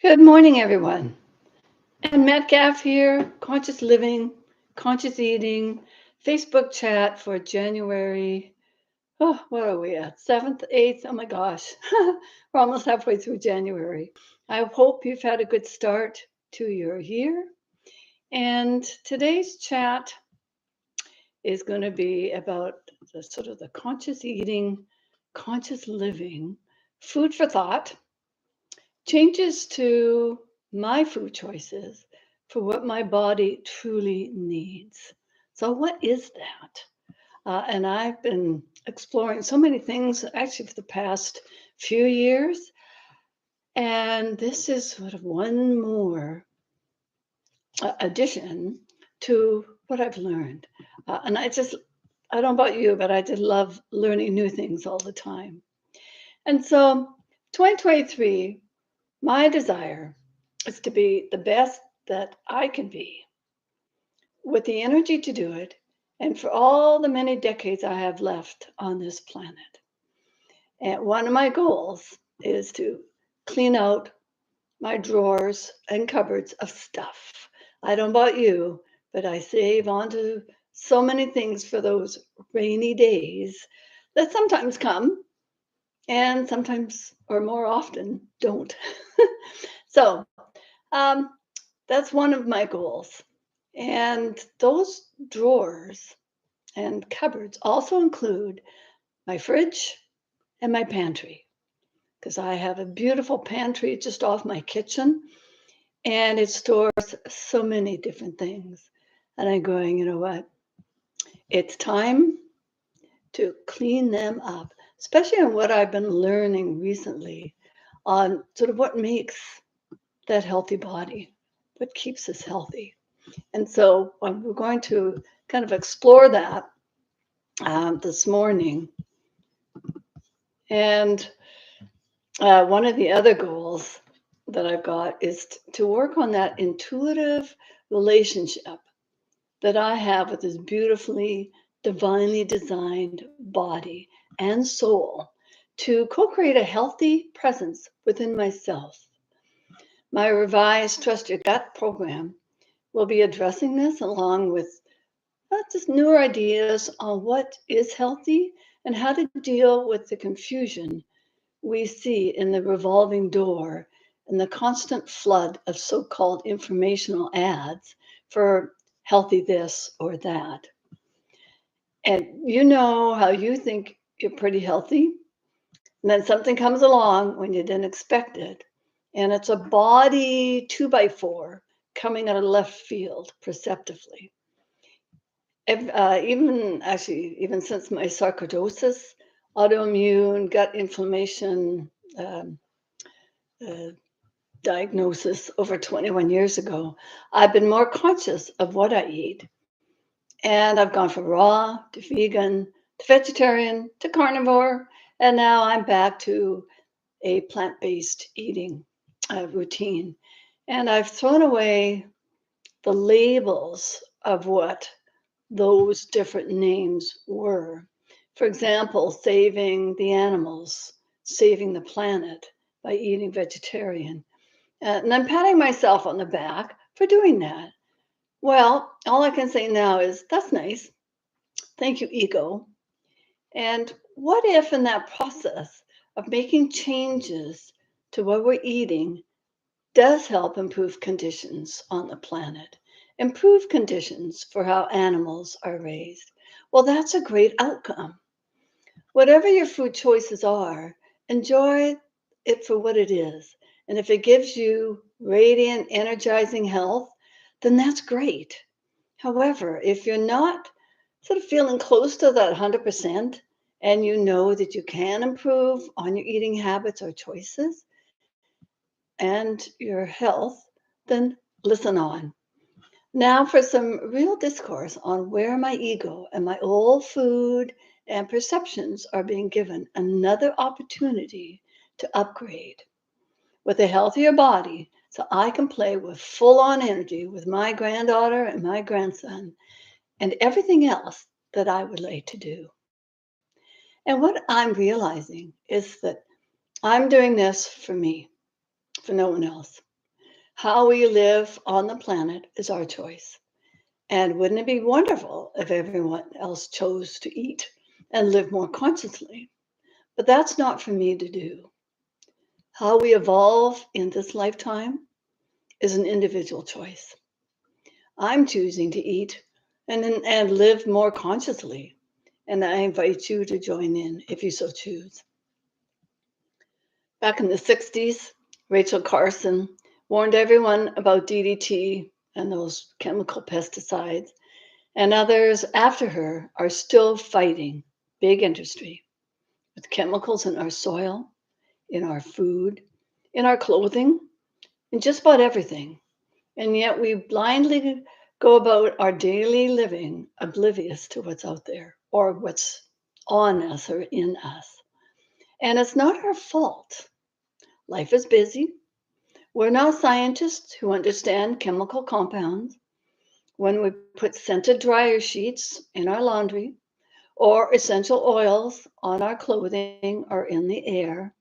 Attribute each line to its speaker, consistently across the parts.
Speaker 1: Good morning, everyone. And Matt Gaff here, Conscious Living, Conscious Eating, Facebook chat for January. Oh, what are we at? 7th, 8th? Oh my gosh. We're almost halfway through January. I hope you've had a good start to your year. And today's chat is going to be about the sort of the conscious eating, conscious living, food for thought, changes to my food choices for what my body truly needs. So, what is that? And I've been exploring so many things actually for the past few years. And this is sort of one more addition to what I've learned. And I don't know about you, but I just love learning new things all the time. And so, 2023, my desire is to be the best that I can be with the energy to do it and for all the many decades I have left on this planet. And one of my goals is to clean out my drawers and cupboards of stuff. I don't know about you, but I save onto so many things for those rainy days that sometimes come and sometimes or more often don't. So um, that's one of my goals. And those drawers and cupboards also include my fridge and my pantry because I have a beautiful pantry just off my kitchen and it stores so many different things. And I'm going, you know what? It's time to clean them up, especially on what I've been learning recently on sort of what makes that healthy body, what keeps us healthy. And so we're going to kind of explore that this morning. And one of the other goals that I've got is to work on that intuitive relationship that I have with this beautifully, divinely designed body and soul to co create a healthy presence within myself. My revised Trust Your Gut program will be addressing this along with just newer ideas on what is healthy and how to deal with the confusion we see in the revolving door and the constant flood of so called informational ads for healthy this or that. And you know how you think you're pretty healthy, and then something comes along when you didn't expect it, and it's a body two by four coming out of left field perceptively. Even since my sarcoidosis, autoimmune gut inflammation uh, diagnosis over 21 years ago, I've been more conscious of what I eat. And I've gone from raw to vegan to vegetarian to carnivore. And now I'm back to a plant based eating routine. And I've thrown away the labels of what those different names were. For example, saving the animals, saving the planet by eating vegetarian. And I'm patting myself on the back for doing that. Well, all I can say now is that's nice. Thank you, ego. And what if, in that process of making changes to what we're eating, does help improve conditions on the planet, improve conditions for how animals are raised? Well, that's a great outcome. Whatever your food choices are, enjoy it for what it is. And if it gives you radiant, energizing health, then that's great. However, if you're not sort of feeling close to that 100% and you know that you can improve on your eating habits or choices and your health, then listen on. Now for some real discourse on where my ego and my old food and perceptions are being given another opportunity to upgrade with a healthier body so I can play with full on energy with my granddaughter and my grandson and everything else that I would like to do. And what I'm realizing is that I'm doing this for me, for no one else. How we live on the planet is our choice. And wouldn't it be wonderful if everyone else chose to eat and live more consciously? But that's not for me to do. How we evolve in this lifetime is an individual choice. I'm choosing to eat and live more consciously, and I invite you to join in if you so choose. Back in the 60s, Rachel Carson warned everyone about DDT and those chemical pesticides, and others after her are still fighting big industry with chemicals in our soil, in our food, in our clothing, in just about everything. And yet we blindly go about our daily living oblivious to what's out there or what's on us or in us. And it's not our fault. Life is busy. We're not scientists who understand chemical compounds. When we put scented dryer sheets in our laundry or essential oils on our clothing or in the air.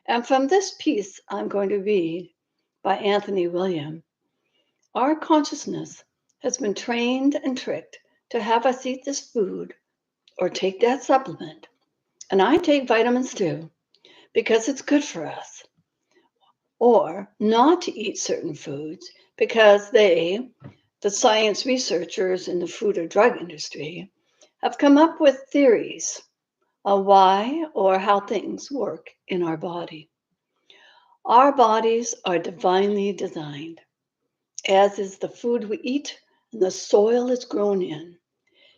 Speaker 1: And from this piece I'm going to read by Anthony William, our consciousness has been trained and tricked to have us eat this food or take that supplement. And I take vitamins too because it's good for us. Or not to eat certain foods because they, the science researchers in the food or drug industry, have come up with theories of why or how things work in our body. Our bodies are divinely designed, as is the food we eat and the soil it's grown in.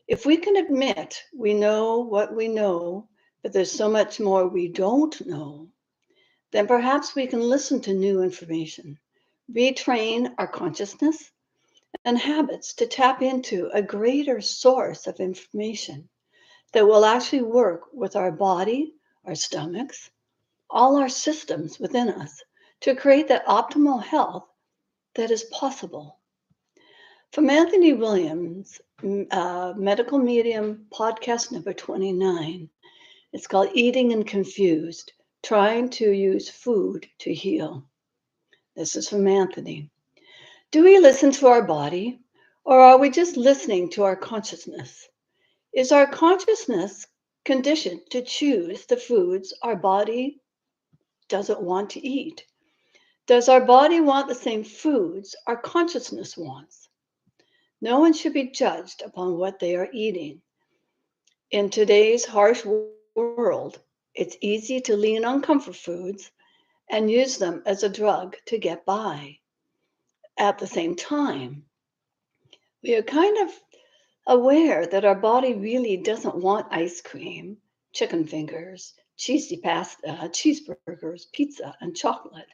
Speaker 1: If we can admit we know what we know, but there's so much more we don't know, then perhaps we can listen to new information, retrain our consciousness and habits to tap into a greater source of information that will actually work with our body, our stomachs, all our systems within us to create that optimal health that is possible. From Anthony Williams, Medical Medium podcast number 29, it's called Eating and Confused, Trying to Use Food to Heal. This is from Anthony. Do we listen to our body, or are we just listening to our consciousness? Is our consciousness conditioned to choose the foods our body doesn't want to eat? Does our body want the same foods our consciousness wants? No one should be judged upon what they are eating. In today's harsh world, it's easy to lean on comfort foods and use them as a drug to get by. At the same time, we are kind of aware that our body really doesn't want ice cream, chicken fingers, cheesy pasta, cheeseburgers, pizza, and chocolate.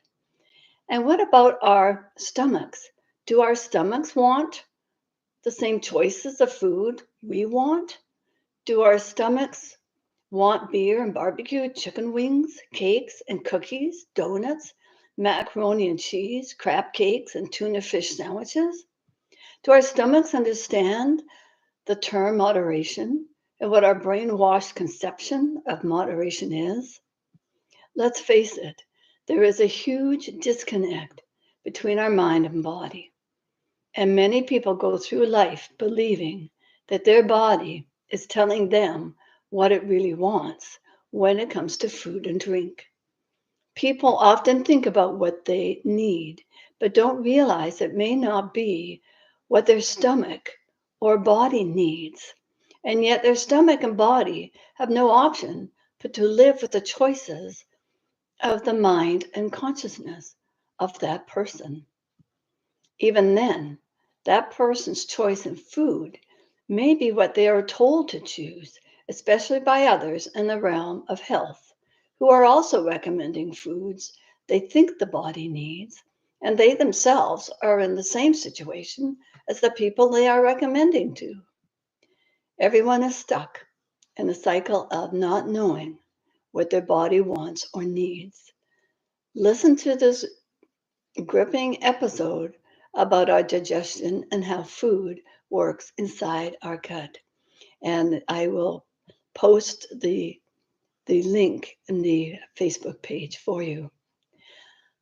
Speaker 1: And what about our stomachs? Do our stomachs want the same choices of food we want? Do our stomachs want beer and barbecue, chicken wings, cakes and cookies, donuts, macaroni and cheese, crab cakes, and tuna fish sandwiches? Do our stomachs understand the term moderation and what our brainwashed conception of moderation is? Let's face it, there is a huge disconnect between our mind and body. And many people go through life believing that their body is telling them what it really wants when it comes to food and drink. People often think about what they need, but don't realize it may not be what their stomach or body needs. And yet their stomach and body have no option but to live with the choices of the mind and consciousness of that person. Even then, that person's choice in food may be what they are told to choose, especially by others in the realm of health, who are also recommending foods they think the body needs, and they themselves are in the same situation as the people they are recommending to. Everyone is stuck in the cycle of not knowing what their body wants or needs. Listen to this gripping episode about our digestion and how food works inside our gut. And I will post the link in the Facebook page for you.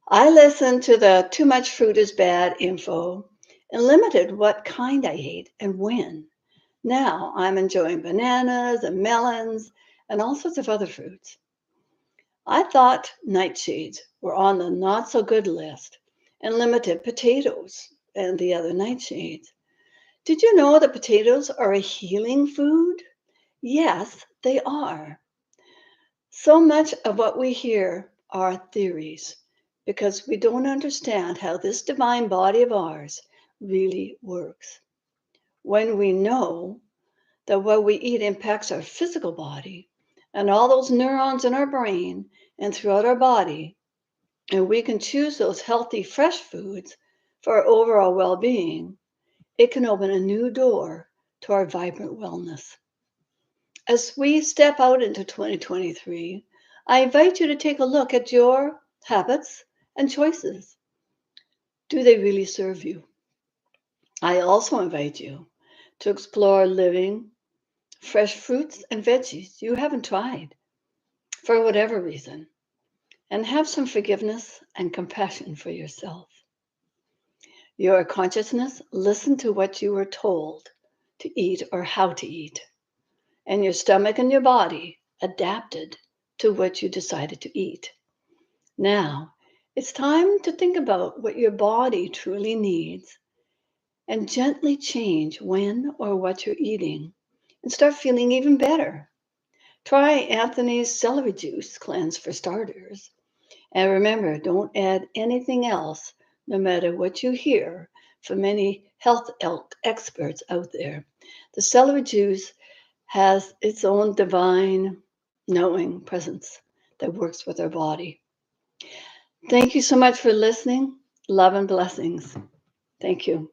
Speaker 1: I listened to the too much fruit is bad info and limited what kind I ate and when. Now I'm enjoying bananas and melons and all sorts of other fruits. I thought nightshades were on the not so good list and limited potatoes and the other nightshades. Did you know that potatoes are a healing food? Yes, they are. So much of what we hear are theories because we don't understand how this divine body of ours really works. When we know that what we eat impacts our physical body and all those neurons in our brain and throughout our body, and we can choose those healthy, fresh foods for our overall well being, it can open a new door to our vibrant wellness. As we step out into 2023, I invite you to take a look at your habits and choices. Do they really serve you? I also invite you to explore living fresh fruits and veggies you haven't tried for whatever reason, and have some forgiveness and compassion for yourself. Your consciousness listened to what you were told to eat or how to eat, and your stomach and your body adapted to what you decided to eat. Now, it's time to think about what your body truly needs and gently change when or what you're eating and start feeling even better. Try Anthony's celery juice cleanse for starters. And remember, don't add anything else, no matter what you hear from many health experts out there. The celery juice has its own divine knowing presence that works with our body. Thank you so much for listening. Love and blessings. Thank you.